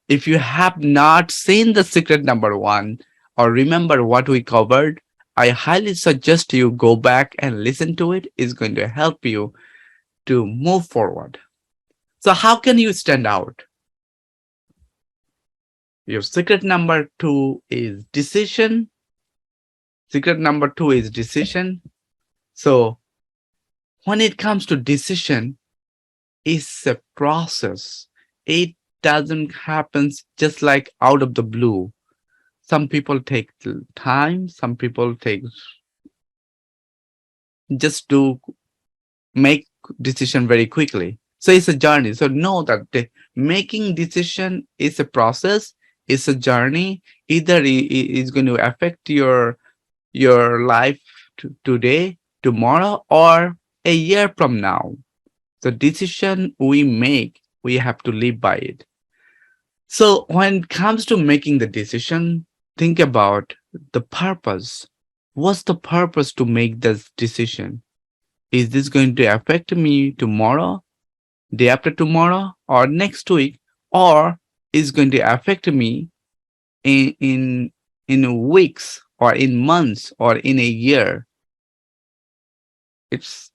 If you have not seen the secret number one or remember what we covered, I highly suggest you go back and listen to it. It's going to help you to move forward. So how can you stand out? Your secret number two is decision. Secret number two is decision. So when it comes to decision, it's a process. It doesn't happen just like out of the blue. Some people take time, some people take just to make decision very quickly. So it's a journey. So know that the making decision is a process, it's a journey. Either it's going to affect your life today, tomorrow, or a year from now. The decision we make, we have to live by it. So when it comes to making the decision, think about the purpose. What's the purpose to make this decision? Is this going to affect me tomorrow, day after tomorrow, or next week, or is going to affect me in weeks or in months or in a year? It's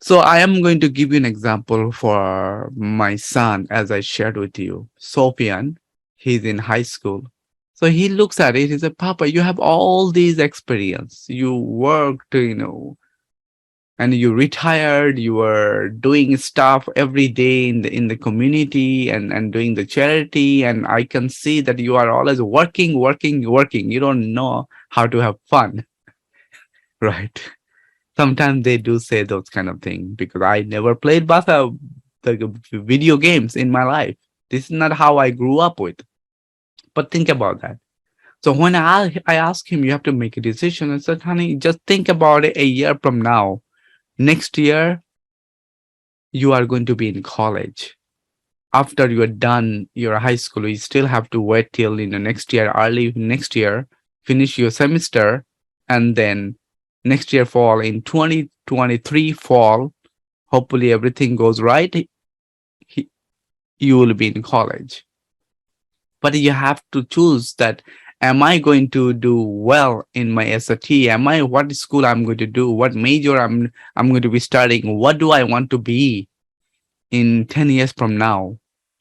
so I am going to give you an example for my son, as I shared with you. Sofian, he's in high school. So he looks at it, he said, Papa, you have all these experience. You worked, and you retired, you were doing stuff every day in the community and doing the charity. And I can see that you are always working, working, working. You don't know how to have fun, right? Sometimes they do say those kind of things because I never played the video games in my life. This is not how I grew up with. But think about that. So when I asked him, you have to make a decision. I said, honey, just think about it a year from now. Next year, you are going to be in college. After you are done your high school, you still have to wait till next year, early next year, finish your semester, and then next year fall in 2023 fall. Hopefully everything goes right. You will be in college. But you have to choose that. Am I going to do well in my SAT? Am I what school I'm going to do? What major I'm going to be studying? What do I want to be in 10 years from now?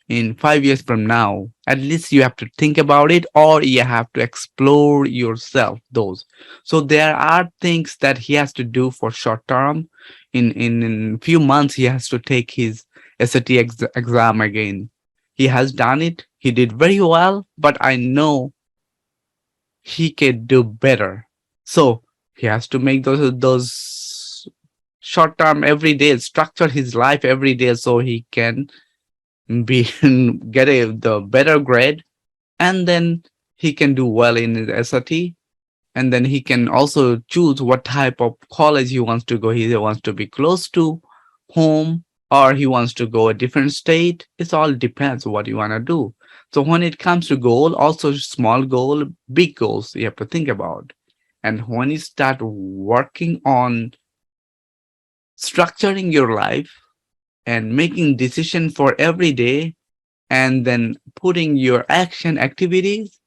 In 5 years from now? At least you have to think about it, or you have to explore yourself those. So there are things that he has to do for short term. In few months he has to take his SAT exam again. He has done it. He did very well, but I know he can do better. So he has to make those short term every day, structure his life every day so he can be get the better grade, and then he can do well in his SAT, and then he can also choose what type of college he wants to go. He wants to be close to home or he wants to go a different state. It all depends what you want to do. So when it comes to goal, also small goal, big goals, you have to think about. And when you start working on structuring your life and making decision for every day, and then putting your action activities,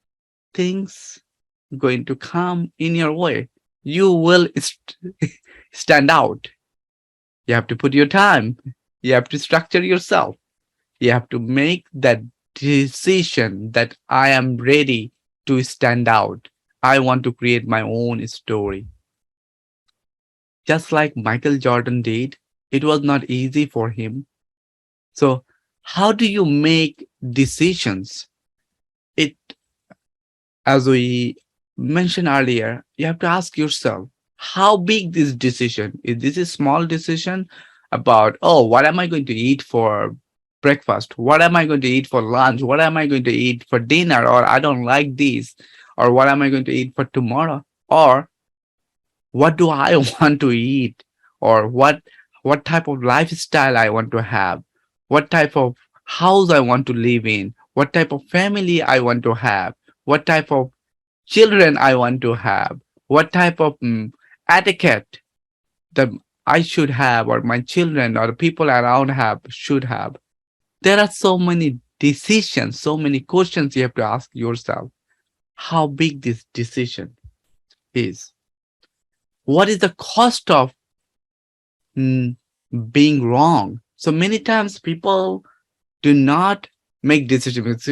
things going to come in your way. You will stand out. You have to put your time. You have to structure yourself. You have to make that decision that I am ready to stand out. I want to create my own story. Just like Michael Jordan did, it was not easy for him. So, how do you make decisions? It, as we mentioned earlier, you have to ask yourself, how big this decision is. This a small decision about, oh, what am I going to eat for breakfast? What am I going to eat for lunch? What am I going to eat for dinner? Or I don't like these. Or what am I going to eat for tomorrow? Or what do I want to eat? Or what type of lifestyle I want to have? What type of house I want to live in? What type of family I want to have? What type of children I want to have? What type of etiquette that I should have, or my children or the people around have should have? There are so many decisions, so many questions you have to ask yourself. How big this decision is? What is the cost of mm, being wrong? So many times people do not make decisions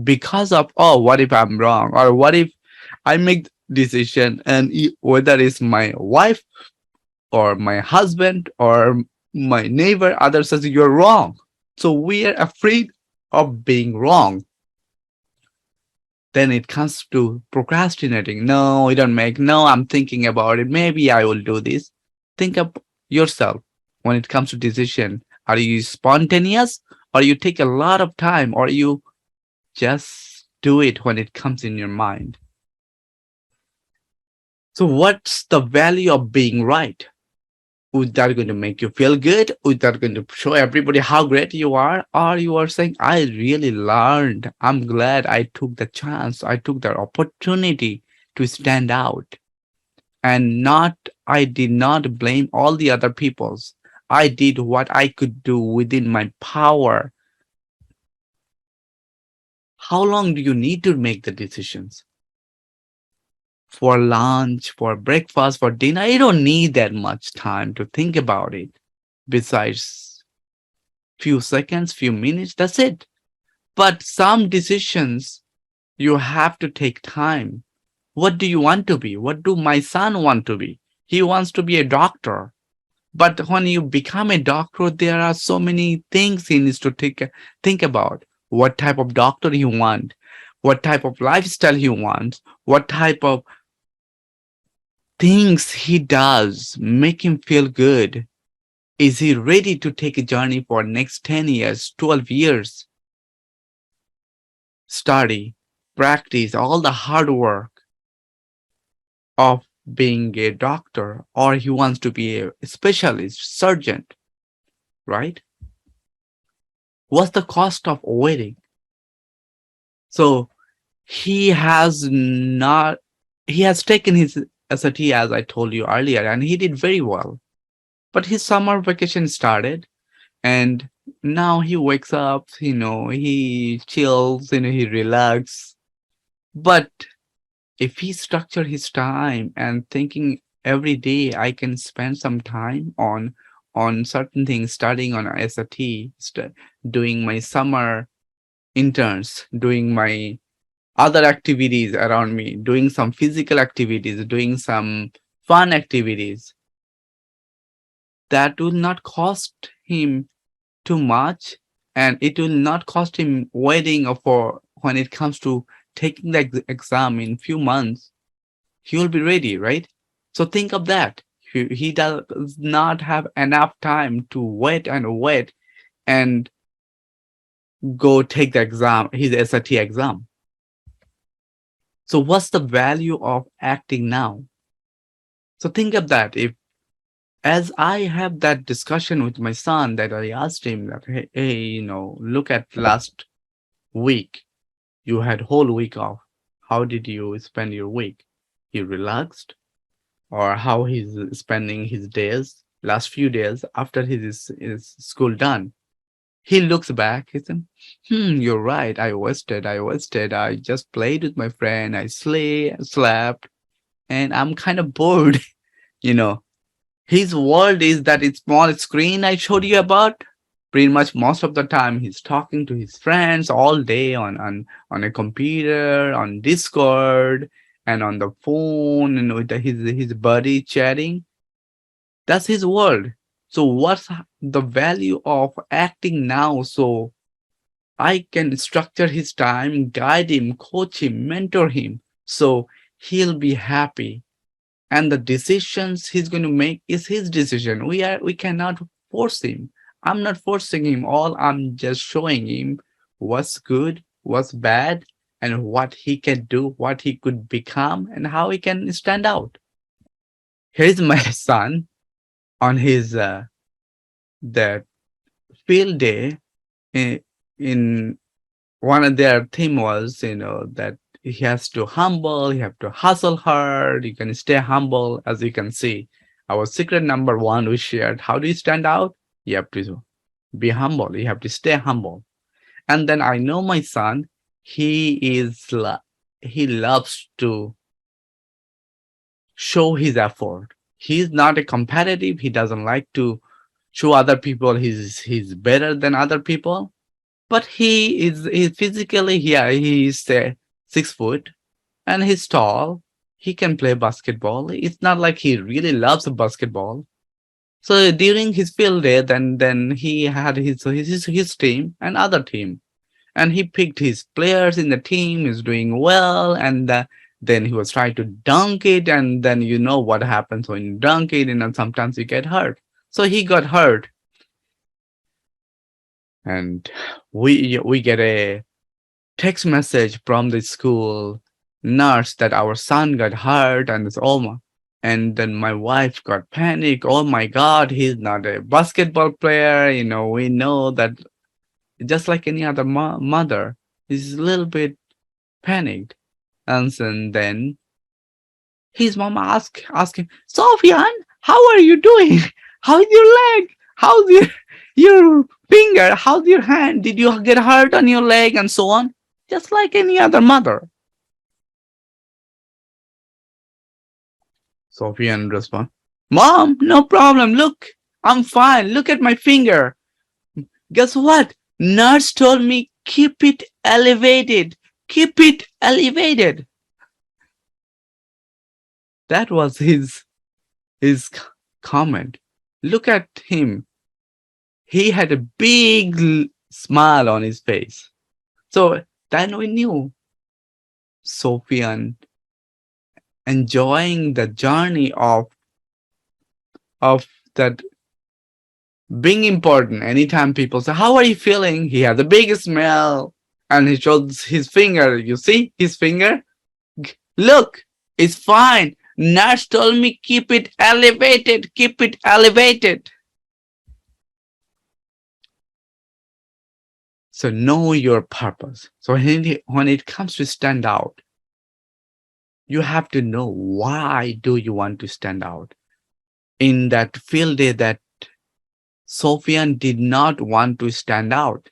because of, oh, what if I'm wrong, or what if I make decision and whether it's my wife or my husband or my neighbor, others says you're wrong. So we are afraid of being wrong. Then it comes to procrastinating. No, we don't make. No, I'm thinking about it. Maybe I will do this. Think of yourself when it comes to decision. Are you spontaneous, or you take a lot of time, or you just do it when it comes in your mind? So what's the value of being right? Is that going to make you feel good? Is that going to show everybody how great you are? Or you are saying, I really learned. I'm glad I took the chance. I took the opportunity to stand out. And not, I did not blame all the other peoples. I did what I could do within my power. How long do you need to make the decisions? For lunch, for breakfast, for dinner, you don't need that much time to think about it. Besides few seconds, few minutes, that's it. But some decisions you have to take time. What do you want to be? What do my son want to be? He wants to be a doctor. But when you become a doctor, there are so many things he needs to think about. What type of doctor he want, what type of lifestyle he wants, what type of things he does make him feel good. Is he ready to take a journey for next 10 years, 12 years? Study, practice, all the hard work of being a doctor, or he wants to be a specialist, surgeon, right? What's the cost of waiting? So he has not, he has taken his SAT as I told you earlier, and he did very well. But his summer vacation started, and now he wakes up, he chills, he relaxes. But if he structure his time and thinking every day I can spend some time on certain things, studying on SAT, doing my summer interns, doing my other activities around me, doing some physical activities, doing some fun activities, that will not cost him too much, and it will not cost him waiting for when it comes to taking the exam in few months. He will be ready, right? So think of that. He does not have enough time to wait and wait and go take the exam, his SAT exam. So what's the value of acting now? So think of that. If as I have that discussion with my son, that I asked him that, hey, look at last week. You had whole week off. How did you spend your week? You relaxed? Or how he's spending his days, last few days after his school done? He looks back, he said, you're right. I just played with my friend. I slept, and I'm kind of bored. you know, his world is that small screen I showed you about. Pretty much most of the time he's talking to his friends all day on a computer, on Discord, and on the phone, and with his buddy chatting. That's his world. So what's the value of acting now? So I can structure his time, guide him, coach him, mentor him, so he'll be happy. And the decisions he's going to make is his decision. We cannot force him. I'm not forcing him. All I'm just showing him what's good, what's bad, and what he can do, what he could become, and how he can stand out. Here's my son on his the field day. In one of their theme was, that he has to humble, he have to hustle hard, you can stay humble. As you can see, our secret number one we shared, how do you stand out? You have to be humble, you have to stay humble. And then I know my son, he is he loves to show his effort. He's not a competitive. He doesn't like to show other people he's better than other people. But he physically, yeah, he's 6 foot and he's tall. He can play basketball. It's not like he really loves basketball. So during his field day, then he had his team and other team, and he picked his players in the team. Is doing well, and then he was trying to dunk it, and then you know what happens when you dunk it, and then sometimes you get hurt. So he got hurt, and we get a text message from the school nurse that our son got hurt and it's all. And then my wife got panic. Oh my God, he's not a basketball player. You know, we know that just like any other mother, he's a little bit panicked. And then his mom asked him, Sofian, how are you doing? How's your leg? How's your finger? How's your hand? Did you get hurt on your leg and so on? Just like any other mother. Sofian responded, Mom, no problem. Look, I'm fine. Look at my finger. Guess what? Nurse told me keep it elevated. Keep it elevated. That was his comment. Look at him. He had a big smile on his face. So then we knew Sofian enjoying the journey of that being important. Anytime people say, How are you feeling? He has the biggest smile and he shows his finger. You see his finger? Look, it's fine. Nurse told me keep it elevated, keep it elevated. So know your purpose. So when it comes to stand out, you have to know why do you want to stand out. In that field day that Sofian did not want to stand out,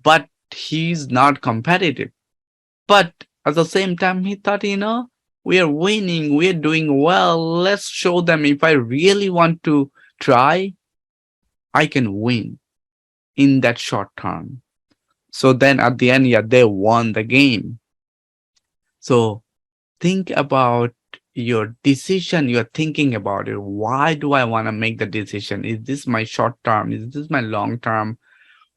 but he's not competitive. But at the same time, he thought, we are winning, we're doing well. Let's show them if I really want to try, I can win in that short term. So then at the end, yeah, they won the game. So think about your decision. You're thinking about it. Why do I want to make the decision? Is this my short term? Is this my long term?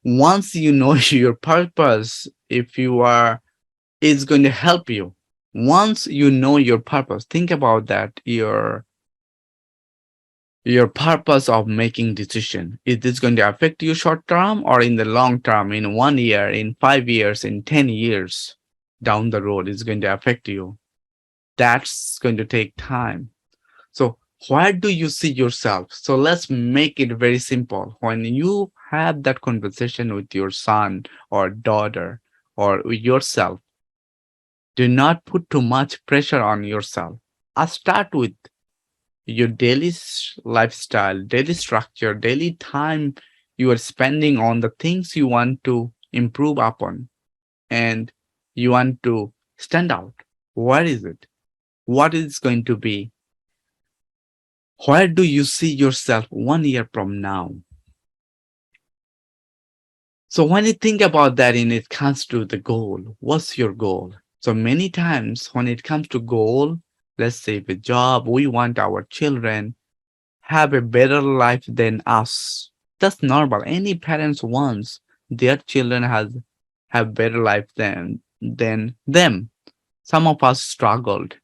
Once you know your purpose, it's going to help you. Once you know your purpose, think about that. Your purpose of making decision. Is this going to affect you short term or in the long term, in 1 year, in 5 years, in 10 years down the road, it's going to affect you. That's going to take time. So where do you see yourself? So let's make it very simple. When you have that conversation with your son or daughter or with yourself, do not put too much pressure on yourself. Start with your daily lifestyle, daily structure, daily time you are spending on the things you want to improve upon and you want to stand out. Where is it? What is going to be? Where do you see yourself 1 year from now? So when you think about that and it comes to the goal, what's your goal? So many times when it comes to goal, let's say the job, we want our children have a better life than us. That's normal. Any parents wants their children have better life than them. Some of us struggled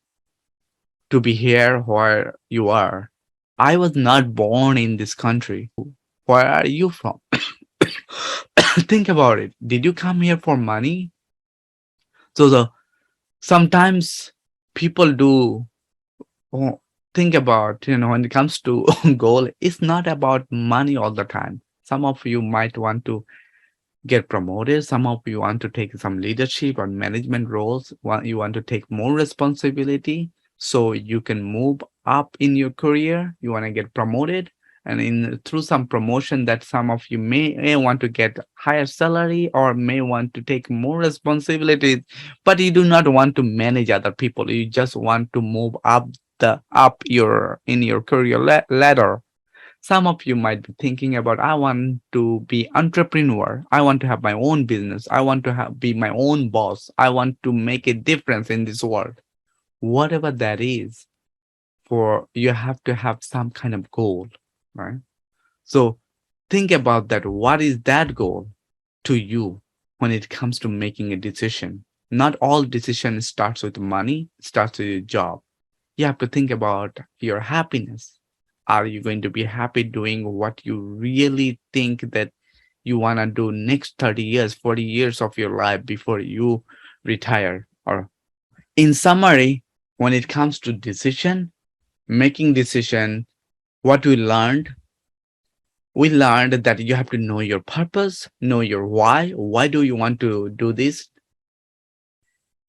to be here where you are. I was not born in this country. Where are you from? Think about it. Did you come here for money? So sometimes people do think about, when it comes to goal, it's not about money all the time. Some of you might want to get promoted. Some of you want to take some leadership or management roles. You want to take more responsibility so you can move up in your career. You want to get promoted. and in through some promotion that some of you may want to get higher salary or may want to take more responsibilities, but you do not want to manage other people. You just want to move up your in your career ladder. Some of you might be thinking about, I want to be entrepreneur. I want to have my own business. I want to be my own boss. I want to make a difference in this world. Whatever that is, for you have to have some kind of goal, right? So think about that. What is that goal to you when it comes to making a decision? Not all decision starts with money, starts with your job. You have to think about your happiness. Are you going to be happy doing what you really think that you want to do next 30 years, 40 years of your life before you retire? Or in summary, when it comes to decision, making decision, what we learned that you have to know your purpose, know your why. Why do you want to do this?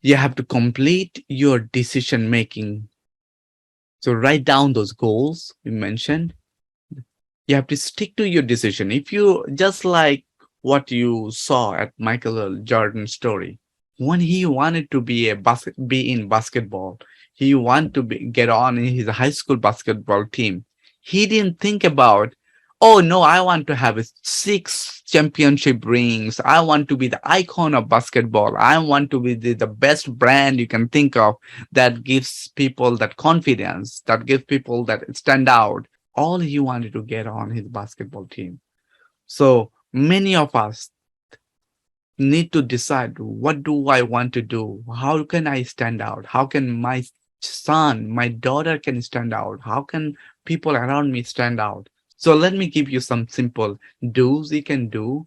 You have to complete your decision making. So write down those goals we mentioned. You have to stick to your decision. If you just like what you saw at Michael Jordan's story, when he wanted to be in basketball, he wanted to get on in his high school basketball team. He didn't think about, oh no, I want to have 6 championship rings. I want to be the icon of basketball. I want to be the best brand you can think of that gives people that confidence, that gives people that stand out. All he wanted to get on his basketball team. So many of us need to decide, what do I want to do? How can I stand out? How can my son, my daughter can stand out? How can people around me stand out? So let me give you some simple do's you can do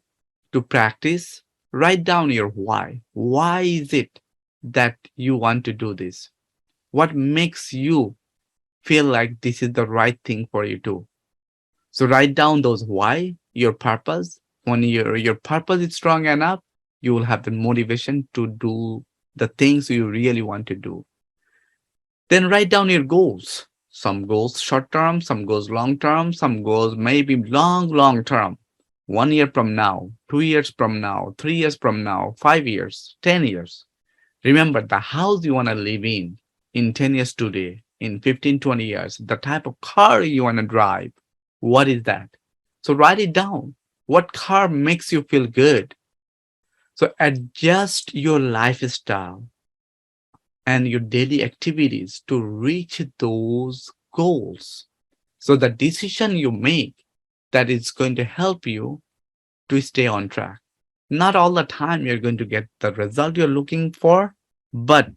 to practice. Write down your why. Why is it that you want to do this? What makes you feel like this is the right thing for you to? So write down those why, your purpose. When your purpose is strong enough, you will have the motivation to do the things you really want to do. Then write down your goals. Some goals short term, some goals long term, some goals maybe long term. 1 year from now, 2 years from now, 3 years from now, 5 years, 10 years. Remember the house you want to live in 10 years today, in 15, 20 years, the type of car you want to drive. What is that? So write it down. What car makes you feel good? So adjust your lifestyle and your daily activities to reach those goals. So the decision you make, that is going to help you to stay on track. Not all the time you're going to get the result you're looking for, but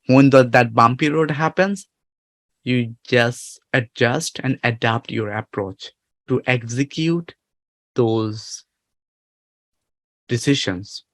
when that bumpy road happens, you just adjust and adapt your approach to execute those decisions.